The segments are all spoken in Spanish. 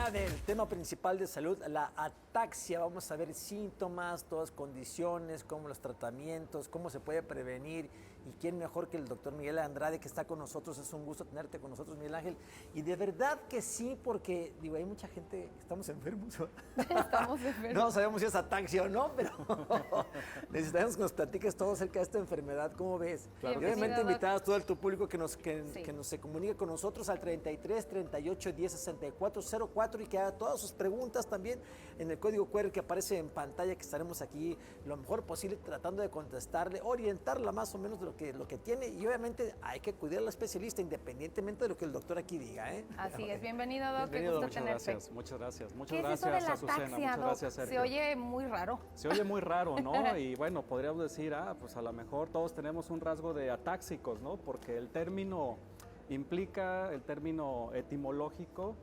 ya del tema principal de salud, la ataxia. Vamos a ver síntomas, todas condiciones, cómo los tratamientos, cómo se puede prevenir y quién mejor que el doctor Miguel Andrade que está con nosotros. Es un gusto tenerte con nosotros, Miguel Ángel. Y de verdad que sí, porque digo, hay mucha gente, estamos enfermos. Estamos enfermos. No sabemos si es ataxia o no, pero necesitamos que nos platiques todo acerca de esta enfermedad. ¿Cómo ves? Claro. Y obviamente Bienvenido, invitadas todo tu público que Sí. se comunique con nosotros al 33 38 10 64 04 y que haga todas sus preguntas también en el código QR que aparece en pantalla, que estaremos aquí lo mejor posible tratando de contestarle, orientarla más o menos de lo que tiene, y obviamente hay que cuidar al especialista independientemente de lo que el doctor aquí diga, ¿eh? Así es, bienvenido, Doc, qué Bienvenido, gusto muchas tenerte. Muchas gracias. Muchas ¿Qué es gracias, eso de la Azucena. ataxia, Muchas Doc? gracias, Sergio. Se oye muy raro. Se oye muy raro, ¿no? Y bueno, podríamos decir, pues a lo mejor todos tenemos un rasgo de atáxicos, ¿no? Porque el término etimológico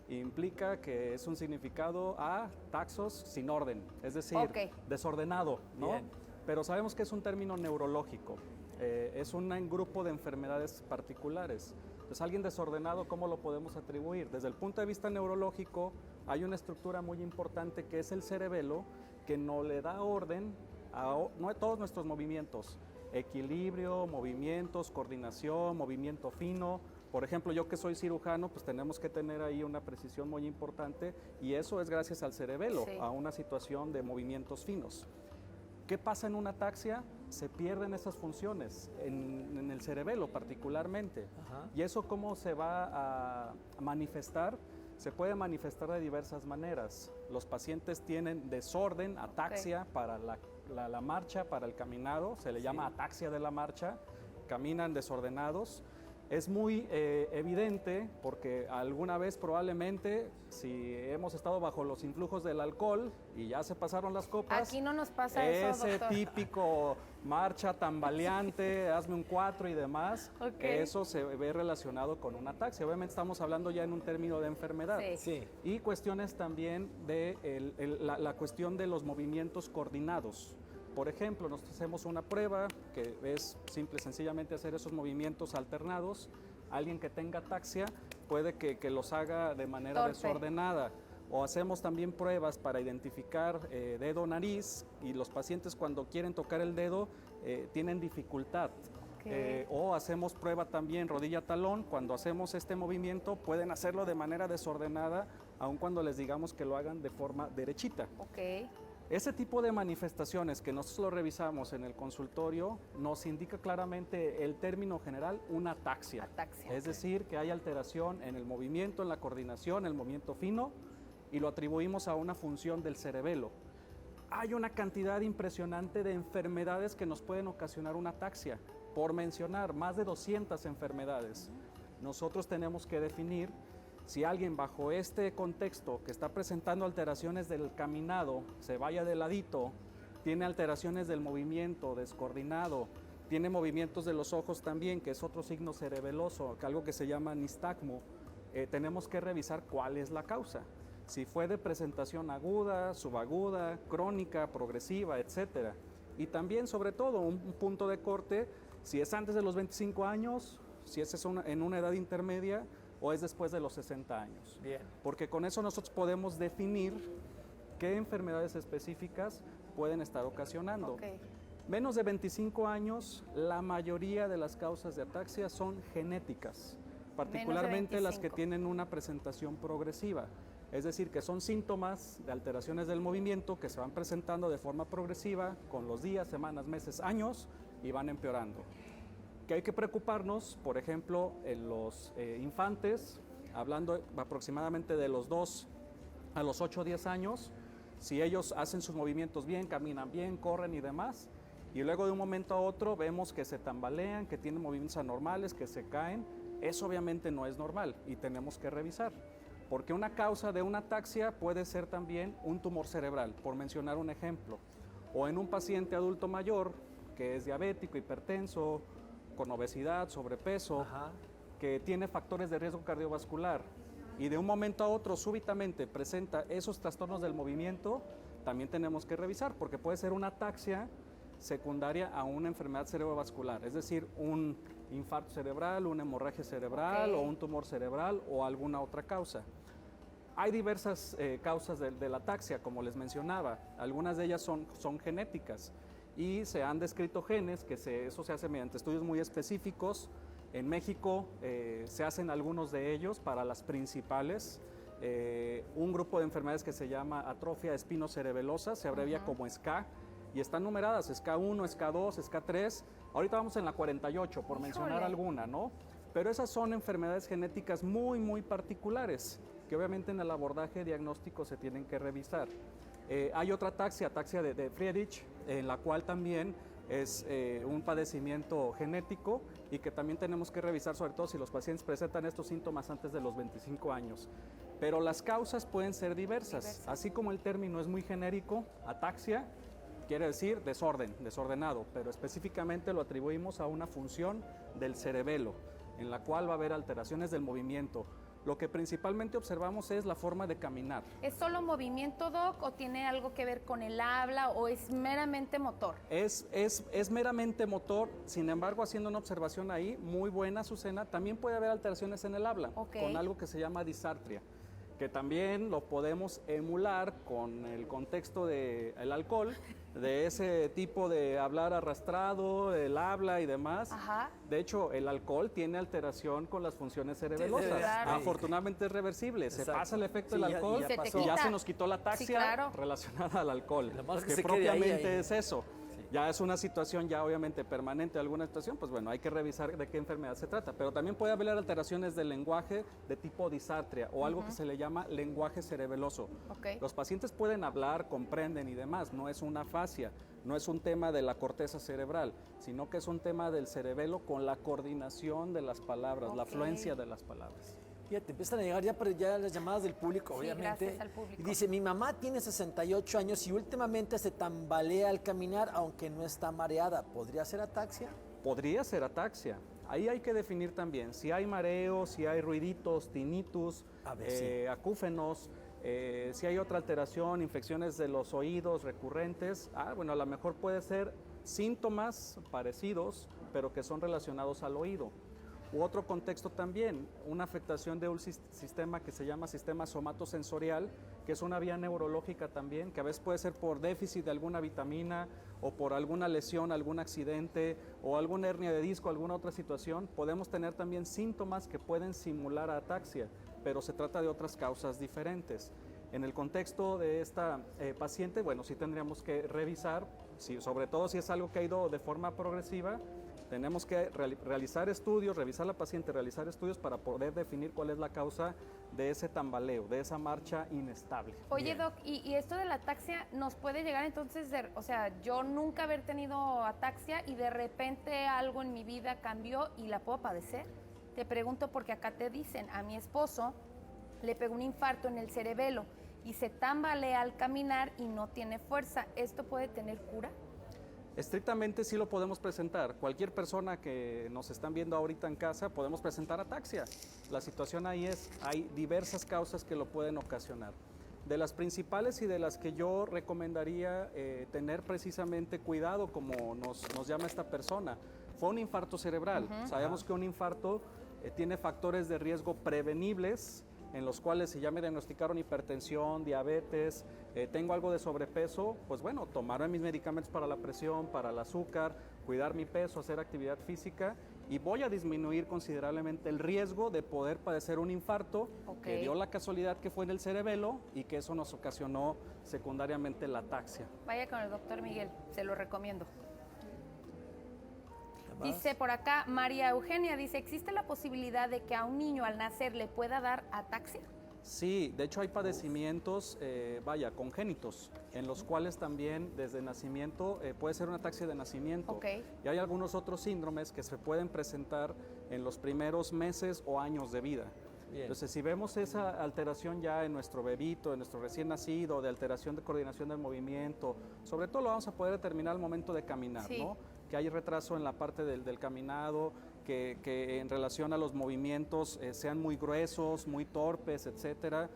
implica que es un significado a taxos sin orden, es decir, desordenado, ¿no? Bien. Pero sabemos que es un término neurológico, es un grupo de enfermedades particulares. Entonces, alguien desordenado, ¿cómo lo podemos atribuir? Desde el punto de vista neurológico, hay una estructura muy importante que es el cerebelo, que no le da orden a todos nuestros movimientos. Equilibrio, movimientos, coordinación, movimiento fino. Por ejemplo, yo que soy cirujano, pues tenemos que tener ahí una precisión muy importante y eso es gracias al cerebelo, Sí. a una situación de movimientos finos. ¿Qué pasa en una ataxia? Se pierden esas funciones, en el cerebelo particularmente. Ajá. ¿Y eso cómo se va a manifestar? Se puede manifestar de diversas maneras. Los pacientes tienen desorden, ataxia para la marcha, para el caminado, se le llama ataxia de la marcha, caminan desordenados. Es muy evidente porque alguna vez probablemente, si hemos estado bajo los influjos del alcohol y ya se pasaron las copas, Aquí no nos pasa eso, ese doctor. típico marcha tambaleante, hazme un 4 y demás, Ok. eso se ve relacionado con una ataxia. Obviamente estamos hablando ya en un término de enfermedad. Sí. Sí. Y cuestiones también de la cuestión de los movimientos coordinados. Por ejemplo, nosotros hacemos una prueba que es simple y sencillamente hacer esos movimientos alternados. Alguien que tenga ataxia puede que los haga de manera Torpe. desordenada. O hacemos también pruebas para identificar dedo-nariz y los pacientes cuando quieren tocar el dedo tienen dificultad. Ok. O hacemos prueba también rodilla-talón. Cuando hacemos este movimiento pueden hacerlo de manera desordenada, aun cuando les digamos que lo hagan de forma derechita. Ok. Ese tipo de manifestaciones que nosotros lo revisamos en el consultorio nos indica claramente el término general, una ataxia. Ataxia, Es decir, que hay alteración en el movimiento, en la coordinación, el movimiento fino, y lo atribuimos a una función del cerebelo. Hay una cantidad impresionante de enfermedades que nos pueden ocasionar una ataxia. Por mencionar, más de 200 enfermedades. Nosotros tenemos que definir si alguien bajo este contexto que está presentando alteraciones del caminado, se vaya de ladito, tiene alteraciones del movimiento descoordinado, tiene movimientos de los ojos también, que es otro signo cerebeloso, algo que se llama nistagmo, tenemos que revisar cuál es la causa. Si fue de presentación aguda, subaguda, crónica, progresiva, etc. Y también, sobre todo, un punto de corte, si es antes de los 25 años, si es en una edad intermedia, o es después de los 60 años. Bien. Porque con eso nosotros podemos definir qué enfermedades específicas pueden estar ocasionando. Ok. Menos de 25 años, la mayoría de las causas de ataxia son genéticas, particularmente las que 25. tienen una presentación progresiva. Es decir, que son síntomas de alteraciones del movimiento que se van presentando de forma progresiva con los días, semanas, meses, años y van empeorando. Que hay que preocuparnos, por ejemplo, en los infantes, hablando aproximadamente de los 2 a los 8 o 10 años, si ellos hacen sus movimientos bien, caminan bien, corren y demás, y luego de un momento a otro vemos que se tambalean, que tienen movimientos anormales, que se caen, eso obviamente no es normal y tenemos que revisar. Porque una causa de una ataxia puede ser también un tumor cerebral, por mencionar un ejemplo. O en un paciente adulto mayor que es diabético, hipertenso, con obesidad, sobrepeso, Ajá. que tiene factores de riesgo cardiovascular y de un momento a otro súbitamente presenta esos trastornos del movimiento, también tenemos que revisar porque puede ser una ataxia secundaria a una enfermedad cerebrovascular, es decir, un infarto cerebral, una hemorragia cerebral Ok. o un tumor cerebral o alguna otra causa. Hay diversas causas de la ataxia, como les mencionaba. Algunas de ellas son genéticas y se han descrito genes, eso se hace mediante estudios muy específicos. En México se hacen algunos de ellos para las principales. Un grupo de enfermedades que se llama atrofia espinocerebelosa, se abrevia como SCA, y están numeradas, SCA1, SCA2, SCA3. Ahorita vamos en la 48, por mencionar alguna, ¿no? Pero esas son enfermedades genéticas muy, muy particulares, que obviamente en el abordaje diagnóstico se tienen que revisar. Hay otra ataxia de Friedrich, en la cual también es un padecimiento genético y que también tenemos que revisar, sobre todo si los pacientes presentan estos síntomas antes de los 25 años. Pero las causas pueden ser diversas, así como el término es muy genérico, ataxia quiere decir desorden, desordenado, pero específicamente lo atribuimos a una función del cerebelo, en la cual va a haber alteraciones del movimiento. Lo que principalmente observamos es la forma de caminar. ¿Es solo movimiento, Doc, o tiene algo que ver con el habla, o es meramente motor? Es meramente motor, sin embargo, haciendo una observación ahí, muy buena, Azucena, también puede haber alteraciones en el habla, con algo que se llama disartria, que también lo podemos emular con el contexto del alcohol, de ese tipo de hablar arrastrado, el habla y demás. Ajá. De hecho, el alcohol tiene alteración con las funciones cerebelosas. Sí, claro. Afortunadamente es reversible. Se pasa el efecto del alcohol y ya se nos quitó la ataxia relacionada al alcohol, que propiamente es eso. Ya es una situación ya obviamente permanente, alguna situación, pues bueno, hay que revisar de qué enfermedad se trata. Pero también puede haber alteraciones del lenguaje de tipo disartria o algo que se le llama lenguaje cerebeloso. Los pacientes pueden hablar, comprenden y demás, no es una afasia, no es un tema de la corteza cerebral, sino que es un tema del cerebelo con la coordinación de las palabras, la fluencia de las palabras. Fíjate, empiezan a llegar ya las llamadas del público, obviamente. Gracias al público. Y dice, mi mamá tiene 68 años y últimamente se tambalea al caminar, aunque no está mareada. ¿Podría ser ataxia? Podría ser ataxia. Ahí hay que definir también si hay mareo, si hay ruiditos, tinnitus, acúfenos, si hay otra alteración, infecciones de los oídos recurrentes. Bueno, a lo mejor puede ser síntomas parecidos, pero que son relacionados al oído. U otro contexto también, una afectación de un sistema que se llama sistema somatosensorial, que es una vía neurológica también, que a veces puede ser por déficit de alguna vitamina o por alguna lesión, algún accidente o alguna hernia de disco, alguna otra situación. Podemos tener también síntomas que pueden simular ataxia, pero se trata de otras causas diferentes. En el contexto de esta paciente, bueno, sí tendríamos que revisar, sobre todo si es algo que ha ido de forma progresiva. Tenemos que realizar estudios, revisar la paciente, realizar estudios para poder definir cuál es la causa de ese tambaleo, de esa marcha inestable. Oye, Doc, y esto de la ataxia nos puede llegar entonces, o sea, yo nunca haber tenido ataxia y de repente algo en mi vida cambió y la puedo padecer. Te pregunto porque acá te dicen, a mi esposo le pegó un infarto en el cerebelo y se tambalea al caminar y no tiene fuerza. ¿Esto puede tener cura? Estrictamente sí lo podemos presentar. Cualquier persona que nos están viendo ahorita en casa podemos presentar ataxia. La situación ahí hay diversas causas que lo pueden ocasionar. De las principales y de las que yo recomendaría tener precisamente cuidado, como nos llama esta persona, fue un infarto cerebral. Sabemos que un infarto tiene factores de riesgo prevenibles, en los cuales si ya me diagnosticaron hipertensión, diabetes, tengo algo de sobrepeso, pues bueno, tomarme mis medicamentos para la presión, para el azúcar, cuidar mi peso, hacer actividad física y voy a disminuir considerablemente el riesgo de poder padecer un infarto que dio la casualidad que fue en el cerebelo y que eso nos ocasionó secundariamente la ataxia. Vaya con el doctor Miguel, se lo recomiendo. Dice por acá, María Eugenia, dice, ¿existe la posibilidad de que a un niño al nacer le pueda dar ataxia? Sí, de hecho hay padecimientos, congénitos, en los cuales también desde nacimiento puede ser una ataxia de nacimiento. Y hay algunos otros síndromes que se pueden presentar en los primeros meses o años de vida. Bien. Entonces, si vemos esa alteración ya en nuestro bebito, en nuestro recién nacido, de alteración de coordinación del movimiento, sobre todo lo vamos a poder determinar al momento de caminar, ¿no? Que hay retraso en la parte del caminado, que en relación a los movimientos sean muy gruesos, muy torpes, etcétera,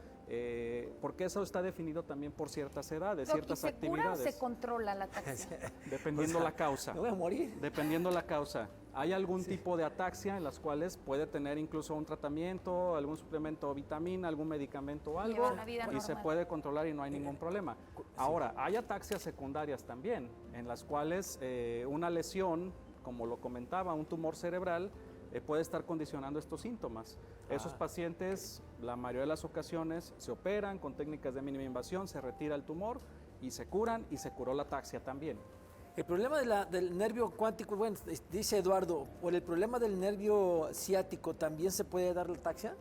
porque eso está definido también por ciertas edades, Doc, ciertas ¿y se cura o actividades. se controla la ataxia? Dependiendo la causa. Me voy a morir. Dependiendo la causa. Hay algún tipo de ataxia en las cuales puede tener incluso un tratamiento, algún suplemento o vitamina, algún medicamento o algo, Llevar una vida y se normal. puede controlar y no hay ningún problema. Ahora, hay ataxias secundarias también, en las cuales una lesión, como lo comentaba, un tumor cerebral, puede estar condicionando estos síntomas. Esos pacientes, la mayoría de las ocasiones, se operan con técnicas de mínima invasión, se retira el tumor y se curan, y se curó la ataxia también. El problema del nervio cuántico, bueno, dice Eduardo, por el problema del nervio ciático, ¿también se puede dar la ataxia?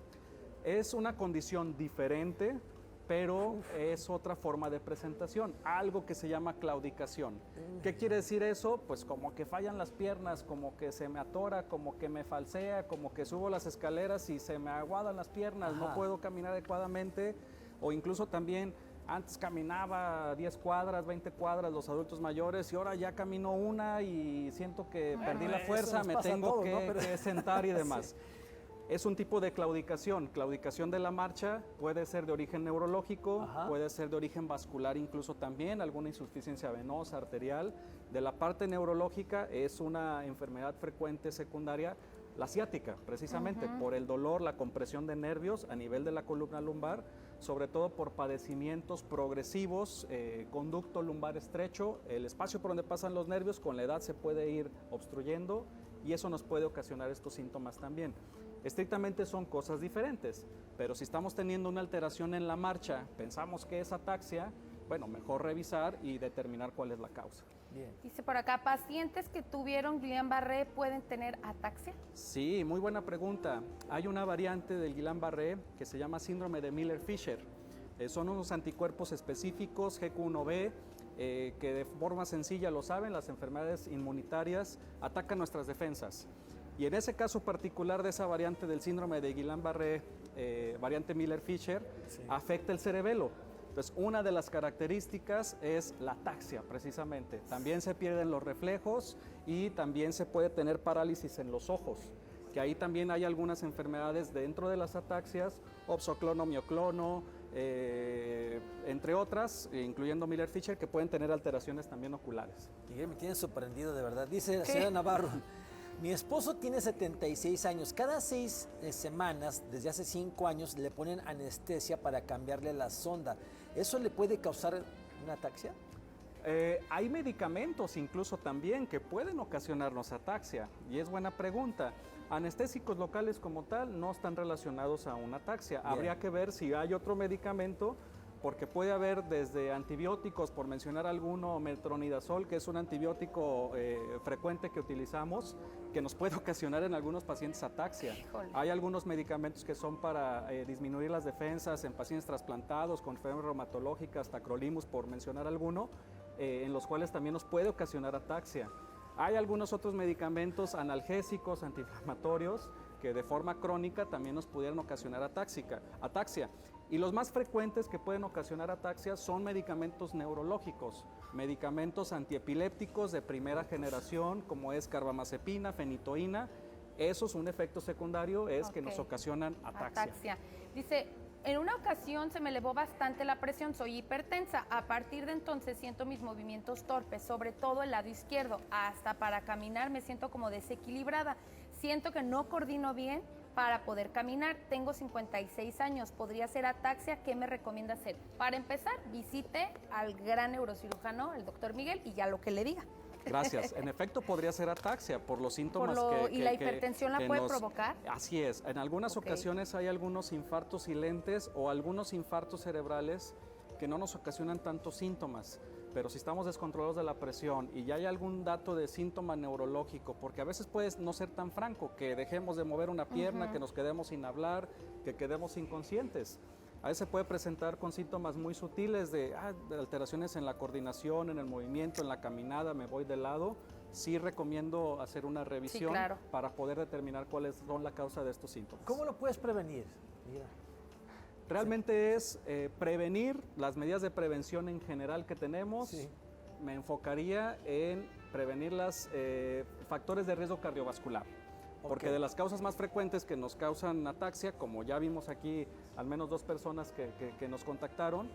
Es una condición diferente, pero es otra forma de presentación, algo que se llama claudicación. ¿Qué quiere decir eso? Pues como que fallan las piernas, como que se me atora, como que me falsea, como que subo las escaleras y se me aguadan las piernas, no puedo caminar adecuadamente, o incluso también antes caminaba 10 cuadras, 20 cuadras los adultos mayores, y ahora ya camino una y siento que perdí la eso fuerza, nos me pasa a tengo todos, que, ¿no? Pero- que sentar y demás. Sí. Es un tipo de claudicación. Claudicación de la marcha puede ser de origen neurológico, Ajá. puede ser de origen vascular incluso también, alguna insuficiencia venosa, arterial. De la parte neurológica es una enfermedad frecuente secundaria, la ciática, precisamente por el dolor, la compresión de nervios a nivel de la columna lumbar, sobre todo por padecimientos progresivos, conducto lumbar estrecho, el espacio por donde pasan los nervios con la edad se puede ir obstruyendo, y eso nos puede ocasionar estos síntomas también. Estrictamente son cosas diferentes, pero si estamos teniendo una alteración en la marcha, pensamos que es ataxia, bueno, mejor revisar y determinar cuál es la causa. Bien. Dice por acá, ¿pacientes que tuvieron Guillain-Barré pueden tener ataxia? Sí, muy buena pregunta. Hay una variante del Guillain-Barré que se llama síndrome de Miller-Fisher. Son unos anticuerpos específicos, GQ1B, que de forma sencilla lo saben, las enfermedades inmunitarias atacan nuestras defensas. Y en ese caso particular de esa variante del síndrome de Guillain-Barré, variante Miller-Fisher, afecta el cerebelo. Entonces, una de las características es la ataxia, precisamente. También se pierden los reflejos y también se puede tener parálisis en los ojos, que ahí también hay algunas enfermedades dentro de las ataxias, opsoclono, mioclono, entre otras, incluyendo Miller-Fisher, que pueden tener alteraciones también oculares. Miguel, me tiene sorprendido de verdad. Dice la señora Navarro, mi esposo tiene 76 años. Cada 6 semanas, desde hace 5 años, le ponen anestesia para cambiarle la sonda. ¿Eso le puede causar una ataxia? Hay medicamentos incluso también que pueden ocasionarnos ataxia, y es buena pregunta. Anestésicos locales como tal no están relacionados a una ataxia. Bien. Habría que ver si hay otro medicamento, porque puede haber desde antibióticos, por mencionar alguno, metronidazol, que es un antibiótico frecuente que utilizamos, que nos puede ocasionar en algunos pacientes ataxia. Híjole. Hay algunos medicamentos que son para disminuir las defensas en pacientes trasplantados con enfermedades reumatológicas, tacrolimus, por mencionar alguno, en los cuales también nos puede ocasionar ataxia. Hay algunos otros medicamentos analgésicos, antiinflamatorios, que de forma crónica también nos pudieran ocasionar ataxia. Y los más frecuentes que pueden ocasionar ataxia son medicamentos neurológicos, medicamentos antiepilépticos de primera generación, como es carbamazepina, fenitoína. Eso es un efecto secundario, es que nos Ok. ocasionan ataxia. Dice, en una ocasión se me elevó bastante la presión, soy hipertensa. A partir de entonces siento mis movimientos torpes, sobre todo el lado izquierdo. Hasta para caminar me siento como desequilibrada. Siento que no coordino bien para poder caminar. Tengo 56 años. ¿Podría ser ataxia? ¿Qué me recomienda hacer? Para empezar, visite al gran neurocirujano, el doctor Miguel, y ya lo que le diga. Gracias. En efecto, podría ser ataxia por los síntomas ¿Y la hipertensión la puede provocar? Así es. En algunas Ok. ocasiones hay algunos infartos silentes o algunos infartos cerebrales que no nos ocasionan tantos síntomas. Pero si estamos descontrolados de la presión y ya hay algún dato de síntoma neurológico, porque a veces puede no ser tan franco, que dejemos de mover una pierna, que nos quedemos sin hablar, que quedemos inconscientes. A veces se puede presentar con síntomas muy sutiles de alteraciones en la coordinación, en el movimiento, en la caminada, me voy de lado. Sí recomiendo hacer una revisión claro. para poder determinar cuáles son la causa de estos síntomas. ¿Cómo lo puedes prevenir? Mira. Realmente es prevenir las medidas de prevención en general que tenemos. Sí. Me enfocaría en prevenir los factores de riesgo cardiovascular. Porque Ok. de las causas más frecuentes que nos causan ataxia, como ya vimos aquí al menos 2 personas que nos contactaron.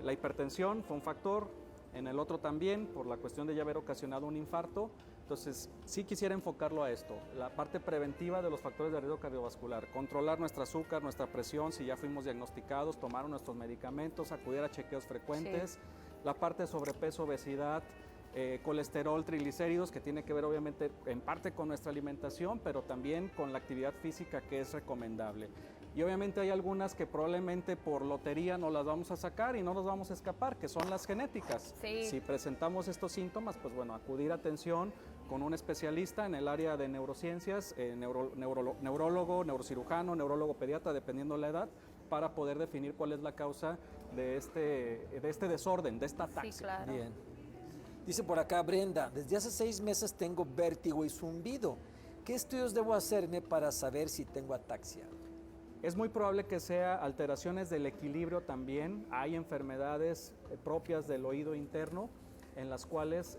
La hipertensión fue un factor, en el otro también, por la cuestión de ya haber ocasionado un infarto. Entonces, sí quisiera enfocarlo a esto, la parte preventiva de los factores de riesgo cardiovascular, controlar nuestro azúcar, nuestra presión, si ya fuimos diagnosticados, tomar nuestros medicamentos, acudir a chequeos frecuentes, sí. La parte de sobrepeso, obesidad, colesterol, triglicéridos, que tiene que ver obviamente en parte con nuestra alimentación, pero también con la actividad física que es recomendable. Y obviamente hay algunas que probablemente por lotería no las vamos a sacar y no nos vamos a escapar, que son las genéticas. Sí. Si presentamos estos síntomas, pues bueno, acudir a atención con un especialista en el área de neurociencias, neurólogo, neurocirujano, neurólogo pediatra, dependiendo la edad, para poder definir cuál es la causa de este desorden, de esta ataxia. Sí, claro. Bien. Dice por acá Brenda, desde hace 6 meses tengo vértigo y zumbido. ¿Qué estudios debo hacerme para saber si tengo ataxia? Es muy probable que sea alteraciones del equilibrio también. Hay enfermedades propias del oído interno en las cuales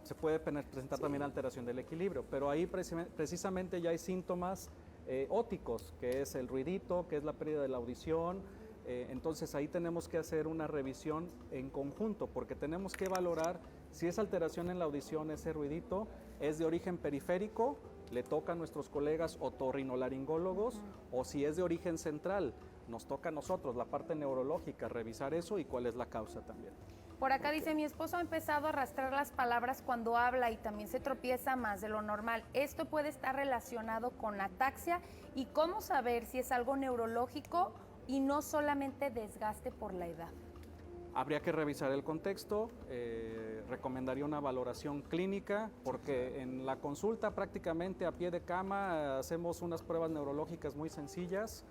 se puede presentar también alteración del equilibrio, pero ahí precisamente ya hay síntomas óticos, que es el ruidito, que es la pérdida de la audición. Entonces ahí tenemos que hacer una revisión en conjunto, porque tenemos que valorar si esa alteración en la audición, ese ruidito, es de origen periférico, le toca a nuestros colegas otorrinolaringólogos, o si es de origen central, nos toca a nosotros, la parte neurológica, revisar eso y cuál es la causa también. Por acá dice, mi esposo ha empezado a arrastrar las palabras cuando habla y también se tropieza más de lo normal. ¿Esto puede estar relacionado con ataxia? ¿Y cómo saber si es algo neurológico y no solamente desgaste por la edad? Habría que revisar el contexto, recomendaría una valoración clínica, porque en la consulta prácticamente a pie de cama hacemos unas pruebas neurológicas muy sencillas.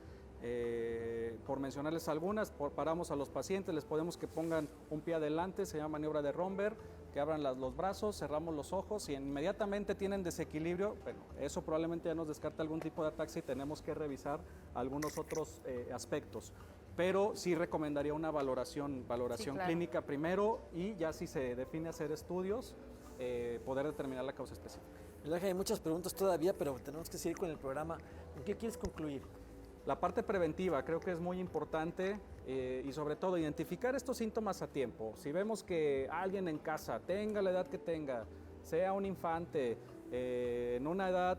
Por mencionarles algunas, paramos a los pacientes, les podemos que pongan un pie adelante, se llama maniobra de Romberg, que abran los brazos, cerramos los ojos y inmediatamente tienen desequilibrio. Bueno, eso probablemente ya nos descarta algún tipo de ataxia y tenemos que revisar algunos otros aspectos. Pero sí recomendaría una valoración sí, claro, clínica primero, y ya si se define hacer estudios, poder determinar la causa específica. Hay muchas preguntas todavía, pero tenemos que seguir con el programa. ¿En qué quieres concluir? La parte preventiva creo que es muy importante, y sobre todo identificar estos síntomas a tiempo. Si vemos que alguien en casa, tenga la edad que tenga, sea un infante, en una edad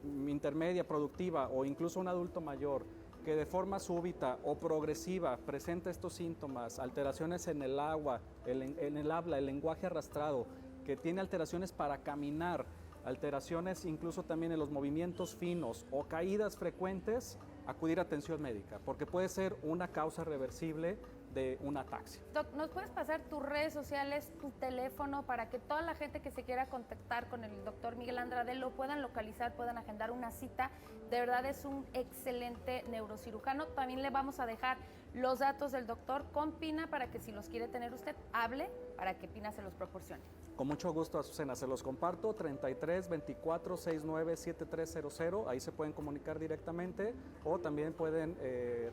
intermedia, productiva, o incluso un adulto mayor, que de forma súbita o progresiva presenta estos síntomas, alteraciones en el agua, en el habla, el lenguaje arrastrado, que tiene alteraciones para caminar, alteraciones incluso también en los movimientos finos o caídas frecuentes, acudir a atención médica, porque puede ser una causa reversible de una ataxia. Doc, ¿nos puedes pasar tus redes sociales, tu teléfono, para que toda la gente que se quiera contactar con el doctor Miguel Andrade lo puedan localizar, puedan agendar una cita? De verdad es un excelente neurocirujano. También le vamos a dejar los datos del doctor con Pina para que si los quiere tener usted, hable para que Pina se los proporcione. Con mucho gusto, Azucena, se los comparto, 33 24 69 7300, ahí se pueden comunicar directamente, o también pueden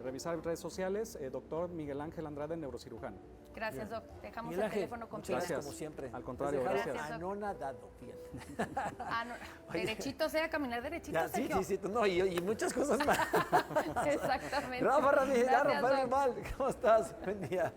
revisar redes sociales, doctor Miguel Ángel Andrade, neurocirujano. Gracias, Doc. Dejamos Miguel el Ángel, teléfono con muchas Pina. gracias, como siempre. Al contrario, gracias. Anonadado, fíjate. Derechito sea, caminar derechito, ya, sí, Sergio. sí, no, y muchas cosas más. Exactamente. Rafa Ramírez, Gracias, Rafael Doc. Mal, ¿cómo estás? Buen día.